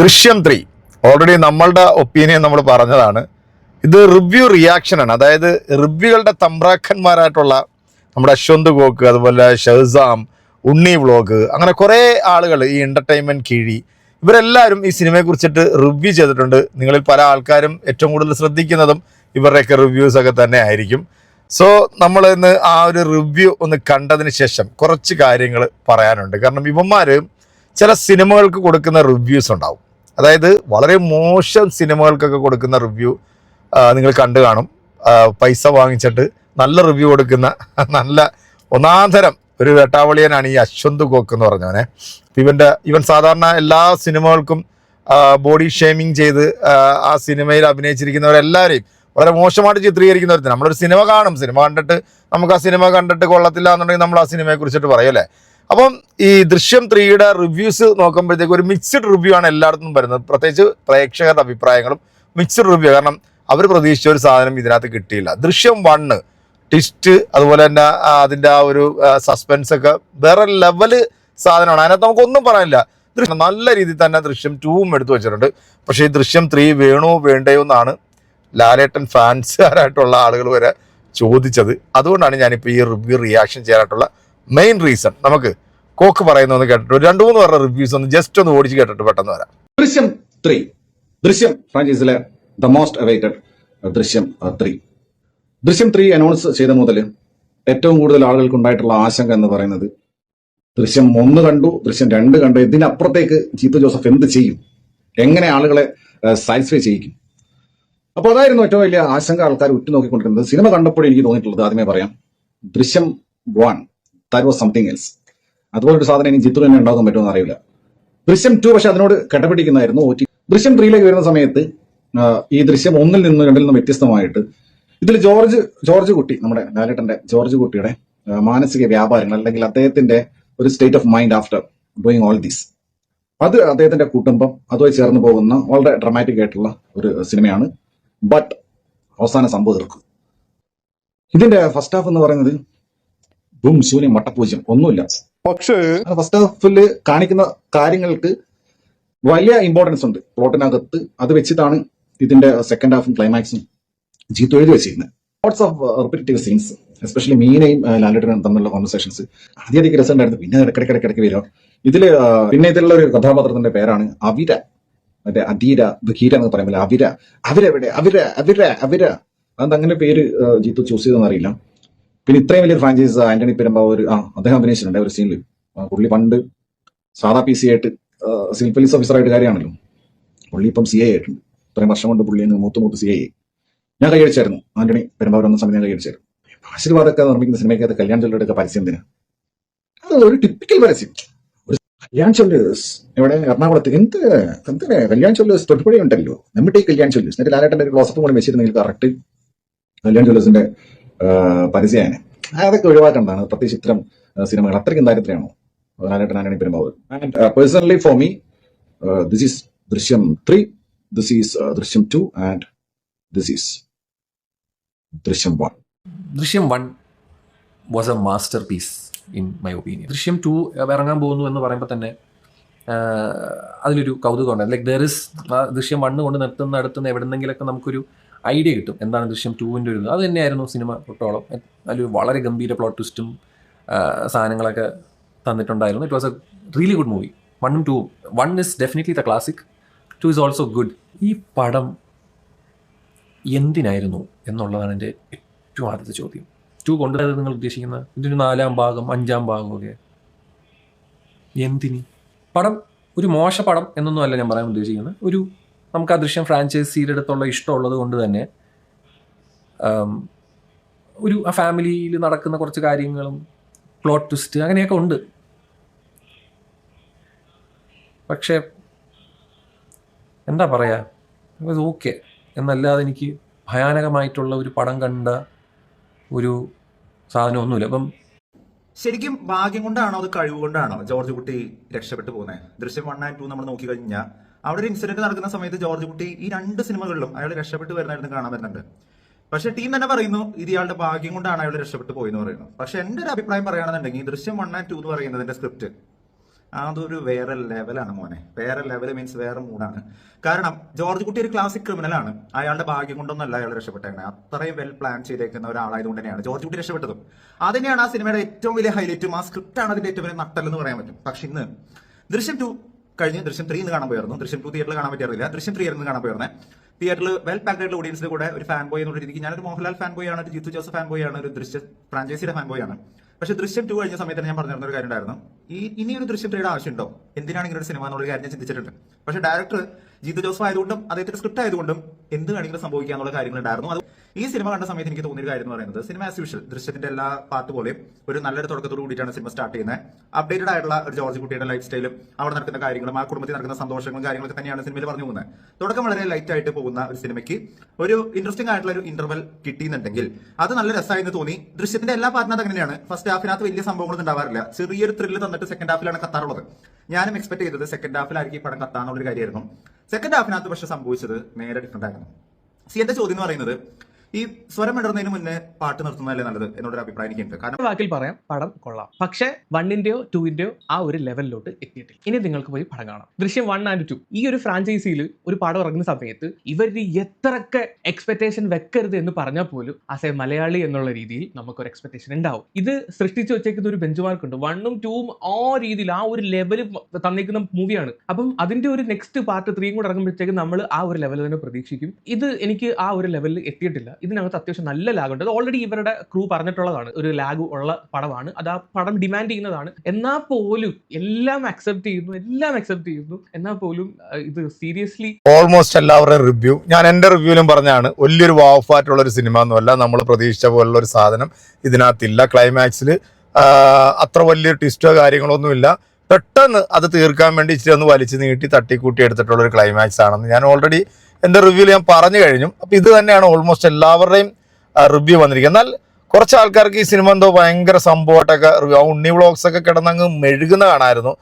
ദൃശ്യം 3 ഓൾറെഡി നമ്മളുടെ ഒപ്പീനിയൻ നമ്മൾ പറഞ്ഞതാണ്. ഇത് റിവ്യൂ റിയാക്ഷനാണ്. അതായത് റിവ്യൂകളുടെ തമ്പ്രാക്കന്മാരായിട്ടുള്ള നമ്മുടെ അശ്വന്ത് ഗോക്ക്, അതുപോലെ ഷഹസാം, ഉണ്ണി വ്ളോഗ്, അങ്ങനെ കുറേ ആളുകൾ ഈ എൻ്റർടൈൻമെൻറ്റ് കീഴി ഇവരെല്ലാവരും ഈ സിനിമയെ കുറിച്ചിട്ട് റിവ്യൂ ചെയ്തിട്ടുണ്ട്. നിങ്ങളിൽ പല ആൾക്കാരും ഏറ്റവും കൂടുതൽ ശ്രദ്ധിക്കുന്നതും ഇവരുടെയൊക്കെ റിവ്യൂസൊക്കെ തന്നെ ആയിരിക്കും. സോ നമ്മൾ ഇന്ന് ആ ഒരു റിവ്യൂ ഒന്ന് കണ്ടതിന് ശേഷം കുറച്ച് കാര്യങ്ങൾ പറയാനുണ്ട്. കാരണം ഇവന്മാർ ചില സിനിമകൾക്ക് കൊടുക്കുന്ന റിവ്യൂസ് ഉണ്ടാവും. അതായത് വളരെ മോശം സിനിമകൾക്കൊക്കെ കൊടുക്കുന്ന റിവ്യൂ നിങ്ങൾ കണ്ടു കാണും. പൈസ വാങ്ങിച്ചിട്ട് നല്ല റിവ്യൂ കൊടുക്കുന്ന നല്ല ഒന്നാന്തരം ഒരു വെട്ടാവളിയനാണ് ഈ അശ്വന്ത് ഗോക്ക് എന്ന് പറഞ്ഞവനെ. ഇവൻ സാധാരണ എല്ലാ സിനിമകൾക്കും ബോഡി ഷേമിങ് ചെയ്ത് ആ സിനിമയിൽ അഭിനയിച്ചിരിക്കുന്നവരെല്ലാവരെയും വളരെ മോശമായിട്ട് ചിത്രീകരിക്കുന്നവർ. നമ്മളൊരു സിനിമ കാണും, സിനിമ കണ്ടിട്ട് നമുക്ക് ആ സിനിമ കണ്ടിട്ട് കൊള്ളത്തില്ല എന്നുണ്ടെങ്കിൽ നമ്മൾ ആ സിനിമയെ കുറിച്ചിട്ട് പറയല്ലേ. അപ്പം ഈ ദൃശ്യം 3യുടെ റിവ്യൂസ് നോക്കുമ്പോഴത്തേക്ക് ഒരു മിക്സ്ഡ് റിവ്യൂ ആണ് എല്ലായിടത്തും വരുന്നത്. പ്രത്യേകിച്ച് പ്രേക്ഷകരുടെ അഭിപ്രായങ്ങളും മിക്സ്ഡ് റിവ്യൂ. കാരണം അവർ പ്രതീക്ഷിച്ച ഒരു സാധനം ഇതിനകത്ത് കിട്ടിയില്ല. ദൃശ്യം 1 ട്വിസ്റ്റ്, അതുപോലെ തന്നെ അതിൻ്റെ ആ ഒരു സസ്പെൻസ് ഒക്കെ വേറെ ലെവല് സാധനമാണ്. അതിനകത്ത് നമുക്കൊന്നും പറയാനില്ല. നല്ല രീതിയിൽ തന്നെ ദൃശ്യം 2ഉം എടുത്തു വെച്ചിട്ടുണ്ട്. പക്ഷേ ഈ ദൃശ്യം 3 വേണോ വേണ്ടയോ എന്നാണ് ലാലേട്ടൻ ഫാൻസുകാരായിട്ടുള്ള ആളുകൾ വരെ ചോദിച്ചത്. അതുകൊണ്ടാണ് ഞാനിപ്പോൾ ഈ റിവ്യൂ റിയാക്ഷൻ ചെയ്യാനായിട്ടുള്ള മെയിൻ റീസൺ. നമുക്ക് കോക്ക് പറയുന്നതെന്ന് കേട്ടിട്ട് 2-3 പേരുടെ റിവ്യൂസ് ഒന്ന് ജസ്റ്റ് ഒന്ന് ഓടിച്ച് കേട്ടിട്ട് പെട്ടെന്ന് വരാം. ദൃശ്യം 3, ദൃശ്യം ഫ്രാഞ്ചൈസിലെ ദ മോസ്റ്റ് അവൈറ്റഡ് ദൃശ്യം 3. ദൃശ്യം 3 അനൗൺസ് ചെയ്ത മുതൽ ഏറ്റവും കൂടുതൽ ആളുകൾക്ക് ഉണ്ടായിട്ടുള്ള ആശങ്ക എന്ന് പറയുന്നത് ദൃശ്യം 1 കണ്ടു, ദൃശ്യം 2 കണ്ടു, ഇതിനപ്പുറത്തേക്ക് ജീത്തു ജോസഫ് എന്ത് ചെയ്യും, എങ്ങനെ ആളുകളെ സാറ്റിസ്ഫൈ ചെയ്യിക്കും. അപ്പോൾ അതായിരുന്നു ഏറ്റവും വലിയ ആശങ്ക ആൾക്കാർ ഉറ്റുനോക്കിക്കൊണ്ടിരുന്നത്. സിനിമ കണ്ടപ്പോഴും എനിക്ക് തോന്നിയിട്ടുള്ളത്, ആദ്യമേ പറയാം, ദൃശ്യം 1 ദാറ്റ് വാസ് സംതിങ് എൽസ്. അതുപോലൊരു സാധനം ഇനി ജിത്തു തന്നെ ഉണ്ടാക്കാൻ പറ്റുമെന്ന് അറിയില്ല. ദൃശ്യം 2 പക്ഷെ അതിനോട് കിടപിടിക്കുന്നതായിരുന്നു. ദൃശ്യം 3ലേക്ക് വരുന്ന സമയത്ത് ഈ ദൃശ്യം 1-ൽ നിന്ന് 2-ൽ നിന്ന് വ്യത്യസ്തമായിട്ട് ഇതിൽ ജോർജ് കുട്ടി, നമ്മുടെ ലാലേട്ടന്റെ ജോർജ് കുട്ടിയുടെ മാനസിക വ്യാപാരങ്ങൾ, അല്ലെങ്കിൽ അദ്ദേഹത്തിന്റെ ഒരു state of mind after doing all these, അത് അദ്ദേഹത്തിന്റെ കുടുംബം അതുമായി ചേർന്ന് പോകുന്ന വളരെ ഡ്രമാറ്റിക് ആയിട്ടുള്ള ഒരു സിനിമയാണ്. ബട്ട് അവസാന സംഭവം തീർക്കും. ഇതിന്റെ ഫസ്റ്റ് ഹാഫ് എന്ന് പറയുന്നത് ബും ശൂന്യം വട്ടപൂജ്യം, ഒന്നുമില്ല. പക്ഷേ ഫസ്റ്റ് ഹാഫിൽ കാണിക്കുന്ന കാര്യങ്ങൾക്ക് വലിയ ഇമ്പോർട്ടൻസ് ഉണ്ട് പ്ലോട്ടിനകത്ത്. അത് വെച്ചിട്ടാണ് ഇതിന്റെ സെക്കൻഡ് ഹാഫും ക്ലൈമാക്സും ജീത്തു എഴുതി വെച്ചിരിക്കുന്നത്. Lots of repetitive scenes, especially മീനയും ലാലേട്ടനും തമ്മിലുള്ള കോൺവെർസേഷൻസ് ആദ്യം രസമുണ്ടായിരുന്നു. പിന്നെ ഇടയ്ക്കിടയ്ക്ക് വരിക. ഇതിലുള്ള ഒരു കഥാപാത്രത്തിന്റെ പേരാണ് അവിര. മറ്റേ അധീര ബഹീര എന്ന് പറയുമ്പോൾ അവിരെവിടെ അവിര അതങ്ങനെ പേര് ജീത്തു ചൂസ് ചെയ്തെന്ന് അറിയില്ല. പിന്നെ ഇത്രയും വലിയൊരു ഫ്രാഞ്ചൈസ് ആന്റണി പെരുമ്പാവൂർ അദ്ദേഹം അഭിനയിച്ചിട്ടുണ്ട് ഒരു സീനിൽ. പുള്ളി പണ്ട് സാധാ PC ആയിട്ട് സിവിൽ പോലീസ് ഓഫീസറായിട്ട് കാര്യമാണല്ലോ. പുള്ളി ഇപ്പം CI ആയിട്ടുണ്ട്. ഇത്രയും വർഷം കൊണ്ട് പുള്ളി മൂത്ത് CI. ഞാൻ കൈയടിച്ചായിരുന്നു ആന്റണി പെരുമ്പാവൂർ വന്ന സമയത്ത്. ഞാൻ കൈയടിച്ചായിരുന്നു. ആശീർവാദമൊക്കെ നിർമ്മിക്കുന്ന സിനിമയ്ക്കകത്ത് കല്യാൺ ജ്വല്ലറിയുടെ പരസ്യം എന്തിനാ? അത് ഒരു ടിപ്പിക്കൽ പരസ്യം. ഒരു കല്യാൺ ജ്വല്ലേഴ്സ് ഇവിടെ എറണാകുളത്ത് എന്ത് കല്യാൺ ജ്വല്ലേഴ്സ് തൊട്ടുപുഴ ഉണ്ടല്ലോ, നമ്മുടെ ഈ കല്യാൺ ജ്വല്ലേഴ്സ്. എന്നിട്ട് ലാലേട്ടന്റെ ഒരു ക്ലോസപ്പ് കൂടി വെച്ചിരുന്നെങ്കിൽ കറക്റ്റ് കല്യാൺ ജ്വല്ലേഴ്സിന്റെ പരസ്യമാണ്. അതൊക്കെ ഒഴിവാക്കേണ്ടതാണ്. പ്രത്യേകിച്ച് ഇത്തരം സിനിമകൾ അത്രയ്ക്കും ദാരിദ്ര്യമാണോ Lalettan Antony Perumbavoor. And personally for me this is Drishyam 3, this is ദൃശ്യം 2 ആൻഡ് ദിസ് ഈസ് ദൃശ്യം 1. ദൃശ്യം 1 was A master piece in my opinion. ദൃശ്യം 2 ഇറങ്ങാൻ പോകുന്നു എന്ന് പറയുമ്പോൾ തന്നെ അതിലൊരു കൗതുകം ഉണ്ട്. ലൈക്ക് ദർ ഇസ് ദൃശ്യം 1 കൊണ്ട് നിർത്തുന്ന എവിടെന്നെങ്കിലൊക്കെ നമുക്കൊരു ഐഡിയ കിട്ടും എന്താണ് ദൃശ്യം 2ൻ്റെ ഒരു. അത് തന്നെയായിരുന്നു സിനിമ തൊട്ടോളം. അതിൽ വളരെ ഗംഭീര പ്ലോട്ട് ട്വിസ്റ്റും സാധനങ്ങളൊക്കെ തന്നിട്ടുണ്ടായിരുന്നു. It was a really good movie. 1ഉം 2ഉം. 1 is definitely the classic, 2 is also good. ഈ പടം എന്തിനായിരുന്നു എന്നുള്ളതാണ് എൻ്റെ ഏറ്റവും ആദ്യത്തെ ചോദ്യം. 2 കൊണ്ട് നിങ്ങൾ ഉദ്ദേശിക്കുന്നത് ഇതിൻ്റെ 4ാം ഭാഗം 5ാം ഭാഗമൊക്കെ എന്തിന്? പടം ഒരു മോശ പടം എന്നൊന്നും അല്ല ഞാൻ പറയാൻ ഉദ്ദേശിക്കുന്നത്. നമുക്ക് ആ ദൃശ്യം ഫ്രാഞ്ചൈസിയുടെ അടുത്തുള്ള ഇഷ്ടമുള്ളത് കൊണ്ട് തന്നെ ആ ഫാമിലിയിൽ നടക്കുന്ന കുറച്ച് കാര്യങ്ങളും പ്ലോട്ട് ട്വിസ്റ്റ് അങ്ങനെയൊക്കെ ഉണ്ട്. പക്ഷേ എന്താ പറയുക, ഇത് ഓക്കെ എന്നല്ലാതെ എനിക്ക് ഭയാനകമായിട്ടുള്ള ഒരു പടം കണ്ട ഒരു സാധനമൊന്നുമില്ല. അപ്പം ശരിക്കും ഭാഗ്യം കൊണ്ടാണോ അത് കഴിവ് കൊണ്ടാണോ ജോർജ് കുട്ടി രക്ഷപ്പെട്ടു പോകുന്നത്? ദൃശ്യം 1 and 2 നമ്മൾ നോക്കി കഴിഞ്ഞാൽ അവിടെ ഒരു ഇൻസിഡന്റ് നടക്കുന്ന സമയത്ത് ജോർജ് കുട്ടി ഈ 2 സിനിമകളിലും അയാൾ രക്ഷപ്പെട്ടു വരുന്നതായിരുന്നു കാണാൻ പറ്റുന്നുണ്ട്. പക്ഷെ ടീം തന്നെ പറയുന്നു ഇത് ഇയാളുടെ ഭാഗ്യം കൊണ്ടാണ് അയാൾ രക്ഷപ്പെട്ടു പോയെന്ന് പറയുന്നു. പക്ഷെ എന്റെ ഒരു അഭിപ്രായം പറയുകയാണെന്നുണ്ടെങ്കിൽ ദൃശ്യം 1 and 2 എന്ന് പറയുന്നതിന്റെ സ്ക്രിപ്റ്റ് അതൊരു വേറെ ലെവലാണ് മോനെ. വേറെ ലെവൽ മീൻസ് വേറെ മൂഡാണ്. കാരണം ജോർജ് കുട്ടി ഒരു ക്ലാസിക് ക്രിമിനലാണ്. അയാളുടെ ഭാഗ്യം കൊണ്ടൊന്നല്ല അയാൾ രക്ഷപ്പെട്ടേക്കണേ. അത്രയും വെൽ പ്ലാൻ ചെയ്തേക്കുന്ന ഒരാളായതുകൊണ്ട് തന്നെയാണ് ജോർജ് കുട്ടി രക്ഷപ്പെട്ടതും. അത് തന്നെയാണ് ആ സിനിമയുടെ ഏറ്റവും വലിയ ഹൈലൈറ്റും. ആ സ്ക്രിപ്റ്റാണ് അതിന്റെ ഏറ്റവും വലിയ നട്ടലെന്ന് പറയാൻ പറ്റും. പക്ഷെ ഇന്ന് ദൃശ്യം 2 കഴിഞ്ഞ് ദൃശ്യം 3 കാണാൻ പോയിരുന്നു. ദൃശ്യം 2 തിയേറ്ററിൽ കാണാൻ പറ്റിയില്ല. ദൃശ്യം 3 ആയിരുന്നു കാണാൻ പോയിരുന്നത്. തിയേറ്ററിൽ വെൽ പാക്ഡ് ഓഡിയൻസിന്റെ കൂടെ ഒരു ഫാൻ ബോയ് എന്നുള്ള രീതിക്ക് ഞാനൊരു മോഹൻലാൽ ഫാൻ ബോയ് ആണ്, ഒരു ജിത്തു ജോസഫ് ഫാൻ ബോയ് ആണ്, ഒരു ദൃശ്യ ഫ്രാഞ്ചൈസിയുടെ ഫാൻ ബോയ് ആണ്. പക്ഷെ ദൃശ്യം 2 കഴിഞ്ഞ സമയത്ത് ഞാൻ പറഞ്ഞിരുന്ന ഒരു കാര്യം ഉണ്ടായിരുന്നു, ഇനി ഒരു ദൃശ്യം 3യുടെ ആവശ്യമുണ്ടോ, എന്തിനാണ് ഇങ്ങനെ ഒരു സിനിമ എന്നുള്ള കാര്യം ഞാൻ ചിന്തിച്ചിട്ടുണ്ട്. പക്ഷെ ഡയറക്ടർ ജിത്തു ജോസഫ് ആയതുകൊണ്ടും അദ്ദേഹത്തിന്റെ സ്ക്രിപ്റ്റ് ആയതുകൊണ്ടും എന്ത് വേണമെങ്കിലും സംഭവിക്കാന്നുള്ള കാര്യങ്ങളുണ്ടായിരുന്നു. അത് ഈ സിനിമ കണ്ട സമയത്ത് എനിക്ക് തോന്നിയ കാര്യം എന്ന് പറയുന്നത്, സിനിമ ആസ് യൂഷ്വൽ ദൃശ്യത്തിന്റെ എല്ലാ പാർട്ട് പോലെയും ഒരു നല്ലൊരു തുടക്കത്തോട് കൂടിയിട്ടാണ് സിനിമ സ്റ്റാർട്ട് ചെയ്യുന്നത്. അപ്ഡേറ്റഡ് ആയിട്ടുള്ള ഒരു ജോർജ് കുട്ടിയുടെ ലൈഫ് സ്റ്റൈലും അവിടെ നടക്കുന്ന കാര്യങ്ങളും ആ കുടുംബത്തിൽ നടക്കുന്ന സന്തോഷങ്ങളും കാര്യങ്ങളൊക്കെ തന്നെയാണ് സിനിമയിൽ പറഞ്ഞു പോകുന്നത്. തുടക്കം വളരെ ലൈറ്റ് ആയിട്ട് പോകുന്ന ഒരു സിനിമയ്ക്ക് ഒരു ഇൻട്രസ്റ്റിംഗ് ആയിട്ടുള്ള ഒരു ഇന്റർവൽ കിട്ടിയെന്നുണ്ടെങ്കിൽ അത് നല്ല രസമായെന്ന് തോന്നി. ദൃശ്യത്തിന്റെ എല്ലാ പാർട്ടിനകത്ത് അങ്ങനെയാണ്. ഫസ്റ്റ് ഹാഫിനകത്ത് വലിയ സംഭവങ്ങളൊന്നും ഉണ്ടാവാറില്ല. ചെറിയൊരു ത്രില്ല് തന്നിട്ട് സെക്കൻഡ് ഹാഫിലാണ് കത്താറുള്ളത്. ഞാനും എക്സ്പെക്ട് ചെയ്തത് സെക്കൻഡ് ഹാഫിലായിരിക്കും ഈ പടം കത്താന്നുള്ളൊരു കാര്യമായിരുന്നു. സെക്കൻഡ് ഹാഫിനകത്ത് പക്ഷെ സംഭവിച്ചത് നേരെ ഡിഫറെന്റ് ആയിരുന്നു. എന്റെ ചോദ്യം എന്ന് പറയുന്നത്, ഈ സ്വരം ഇടുന്നതിന് മുന്നേ പാട്ട് നിർത്തുന്നതല്ലേ നല്ലത് എന്നൊരു അഭിപ്രായം എനിക്കുണ്ട്. കാരണം വാക്കിൽ പറയാം, പടം കൊള്ളാം. പക്ഷേ 1ന്റെയോ 2ന്റെയോ ആ ഒരു ലെവലിലോട്ട് എത്തിയിട്ടില്ല. ഇനി നിങ്ങൾക്ക് പോയി പടം കാണാം. ദൃശ്യം 1 and 2 ഈ ഒരു ഫ്രാഞ്ചൈസിയിൽ ഒരു പടം ഇറങ്ങുന്ന സമയത്ത് ഇവർ എത്രയൊക്കെ എക്സ്പെക്ടേഷൻ വെക്കരുത് എന്ന് പറഞ്ഞാൽ പോലും ആസ് എ മലയാളി എന്നുള്ള രീതിയിൽ നമുക്കൊരു എക്സ്പെക്ടേഷൻ ഉണ്ടാവും. ഇത് സൃഷ്ടിച്ചു വെച്ചേക്കുന്ന ഒരു ബെഞ്ച് മാർക്ക് ഉണ്ട്. 1ഉം 2ഉം ആ രീതിയിൽ ആ ഒരു ലെവൽ തന്നിരിക്കുന്ന മൂവിയാണ്. അപ്പം അതിന്റെ ഒരു നെക്സ്റ്റ് പാർട്ട് 3 കൂടെ ഇറങ്ങുമ്പോഴത്തേക്ക് നമ്മൾ ആ ഒരു ലെവൽ തന്നെ പ്രതീക്ഷിക്കും. ഇത് എനിക്ക് ആ ഒരു ലെവലിൽ എത്തിയിട്ടില്ല. ഇതിനകത്ത് അത്യാവശ്യം നല്ല ലാഗ് ഉണ്ട്. അത് ഓൾറെഡി ഇവരുടെ ക്രൂ പറഞ്ഞിട്ടുള്ളതാണ്, ഒരു ലാഗ് ഉള്ള പടമാണ്, അത് ആ പടം ഡിമാൻഡ് ചെയ്യുന്നതാണ്. എന്നാൽ പോലും എല്ലാം അക്സെപ്റ്റ് ചെയ്യുന്നു. എന്നാൽ പോലും ഇത് സീരിയസ്ലി ഓൾമോസ്റ്റ് എല്ലാവരുടെയും റിവ്യൂ ഞാൻ എൻ്റെ റിവ്യൂവിലും പറഞ്ഞാണ്, വലിയൊരു വാഫായിട്ടുള്ള ഒരു സിനിമ ഒന്നുമല്ല. നമ്മൾ പ്രതീക്ഷിച്ച പോലുള്ള ഒരു സാധനം ഇതിനകത്തില്ല. ക്ലൈമാക്സിൽ അത്ര വലിയൊരു ട്വിസ്റ്റോ കാര്യങ്ങളൊന്നുമില്ല. പെട്ടെന്ന് അത് തീർക്കാൻ വേണ്ടി ഇച്ചിരി ഒന്ന് വലിച്ചു നീട്ടി തട്ടിക്കൂട്ടി എടുത്തിട്ടുള്ള ഒരു ക്ലൈമാക്സ് ആണെന്ന് ഞാൻ ഓൾറെഡി എൻ്റെ റിവ്യൂവിൽ ഞാൻ പറഞ്ഞു കഴിഞ്ഞു. അപ്പോൾ ഇത് തന്നെയാണ് ഓൾമോസ്റ്റ് എല്ലാവരുടെയും റിവ്യൂ വന്നിരിക്കുന്നത്. എന്നാൽ കുറച്ച് ആൾക്കാർക്ക് ഈ സിനിമ എന്തോ ഭയങ്കര സംഭവമായിട്ടൊക്കെ ഉണ്ണി വ്ളോഗ്സ് ഒക്കെ കിടന്നങ്ങ് മെഴുകുന്ന കാണായിരുന്നു.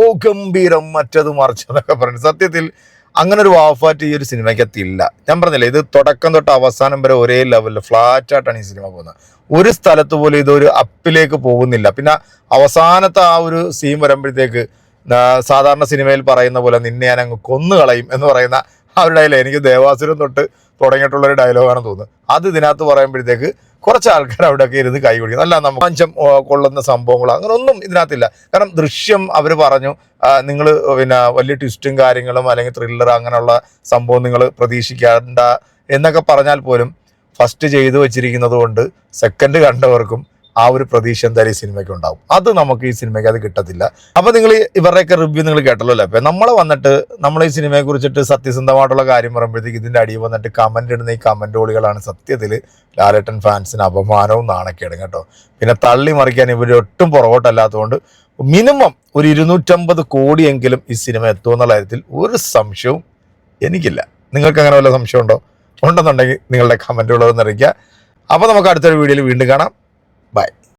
ഓ ഗംഭീരം, മറ്റത് മറിച്ചതൊക്കെ പറഞ്ഞു. സത്യത്തിൽ അങ്ങനെ ഒരു വാഫാറ്റ് ഈ ഒരു സിനിമയ്ക്കത്തില്ല. ഞാൻ പറഞ്ഞില്ലേ, ഇത് തുടക്കം തൊട്ട് അവസാനം വരെ ഒരേ ലെവലിൽ ഫ്ലാറ്റായിട്ടാണ് ഈ സിനിമ പോകുന്നത്. ഒരു സ്ഥലത്ത് പോലും ഇതൊരു അപ്പിലേക്ക് പോകുന്നില്ല. പിന്നെ അവസാനത്തെ ആ ഒരു സീൻ വരുമ്പോഴത്തേക്ക് സാധാരണ സിനിമയിൽ പറയുന്ന പോലെ നിന്നെ ഞാൻ അങ്ങ് കൊന്നുകളയും എന്ന് പറയുന്ന ആ ഒരു ഡയലോഗ് എനിക്ക് ദേവാസുരം തൊട്ട് തുടങ്ങിയിട്ടുള്ളൊരു ഡയലോഗാണെന്ന് തോന്നുന്നു. അത് ഇതിനകത്ത് പറയുമ്പോഴത്തേക്ക് കുറച്ച് ആൾക്കാർ അവിടെയൊക്കെ ഇരുന്ന് കൈ കുടിക്കും. അല്ല, നമുക്ക് പഞ്ചം കൊള്ളുന്ന സംഭവങ്ങൾ അങ്ങനെ ഒന്നും ഇതിനകത്തില്ല. കാരണം ദൃശ്യം അവർ പറഞ്ഞു, നിങ്ങൾ പിന്നെ വലിയ ട്വിസ്റ്റും കാര്യങ്ങളും അല്ലെങ്കിൽ ത്രില്ലർ അങ്ങനെയുള്ള സംഭവം നിങ്ങൾ പ്രതീക്ഷിക്കേണ്ട എന്നൊക്കെ പറഞ്ഞാൽ പോലും ഫസ്റ്റ് ചെയ്തു വെച്ചിരിക്കുന്നത് കൊണ്ട് സെക്കൻഡ് കണ്ടവർക്കും ആ ഒരു പ്രതീക്ഷ എന്തായാലും ഈ സിനിമയ്ക്ക് ഉണ്ടാവും. അത് നമുക്ക് ഈ സിനിമയ്ക്ക് അത് കിട്ടത്തില്ല. അപ്പോൾ നിങ്ങൾ ഇവരുടെയൊക്കെ റിവ്യൂ നിങ്ങൾ കേട്ടല്ലോ അല്ലേ? അപ്പം നമ്മൾ വന്നിട്ട് നമ്മൾ ഈ സിനിമയെ കുറിച്ചിട്ട് സത്യസന്ധമായിട്ടുള്ള കാര്യം പറയുമ്പോഴത്തേക്ക് ഇതിൻ്റെ അടിയിൽ വന്നിട്ട് കമൻ്റ് ഇടുന്ന ഈ കമൻറ്റോളികളാണ് സത്യത്തിൽ ലാലേട്ടൻ ഫാൻസിന് അപമാനവും നാണക്കേടും കേട്ടോ. പിന്നെ തള്ളി മറിക്കാൻ ഇവർ ഒട്ടും പുറകോട്ടല്ലാത്തതുകൊണ്ട് മിനിമം ഒരു 250 കോടിയെങ്കിലും ഈ സിനിമ എത്തുമെന്നുള്ള കാര്യത്തിൽ ഒരു സംശയവും എനിക്കില്ല. നിങ്ങൾക്ക് അങ്ങനെ വല്ല സംശയം ഉണ്ടെന്നുണ്ടെങ്കിൽ നിങ്ങളുടെ കമൻറ്റുകളൊന്നും അറിയിക്കുക. അപ്പോൾ നമുക്ക് അടുത്തൊരു വീഡിയോയിൽ വീണ്ടും കാണാം. Bye.